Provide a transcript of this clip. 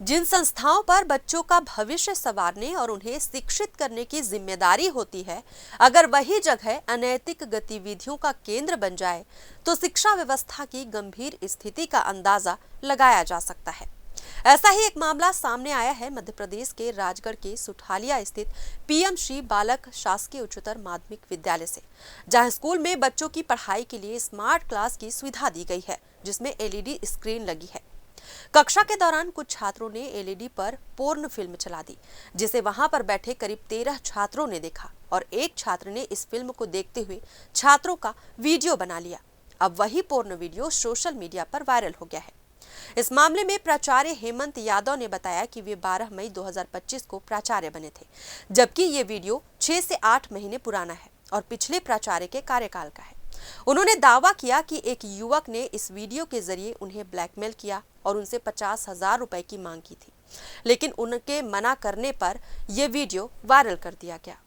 जिन संस्थाओं पर बच्चों का भविष्य संवारने और उन्हें शिक्षित करने की जिम्मेदारी होती है, अगर वही जगह अनैतिक गतिविधियों का केंद्र बन जाए तो शिक्षा व्यवस्था की गंभीर स्थिति का अंदाजा लगाया जा सकता है। ऐसा ही एक मामला सामने आया है मध्य प्रदेश के राजगढ़ के सुठालिया स्थित पीएम श्री बालक शासकीय उच्चतर माध्यमिक विद्यालय से, जहां स्कूल में बच्चों की पढ़ाई के लिए स्मार्ट क्लास की सुविधा दी गई है, जिसमें एलईडी स्क्रीन लगी है। कक्षा के दौरान कुछ छात्रों ने एलईडी पर पोर्न फिल्म चला दी, जिसे वहां पर बैठे करीब 13 छात्रों ने देखा और एक छात्र ने इस फिल्म को देखते हुए छात्रों का वीडियो बना लिया। अब वही पोर्न वीडियो सोशल मीडिया पर वायरल हो गया है। इस मामले में प्राचार्य हेमंत यादव ने बताया कि वे 12 मई 2025 को प्राचार्य बने थे, जबकि ये वीडियो 6 से 8 महीने पुराना है और पिछले प्राचार्य के कार्यकाल का है। उन्होंने दावा किया कि एक युवक ने इस वीडियो के जरिए उन्हें ब्लैकमेल किया और उनसे 50,000 रुपए की मांग की थी, लेकिन उनके मना करने पर यह वीडियो वायरल कर दिया गया।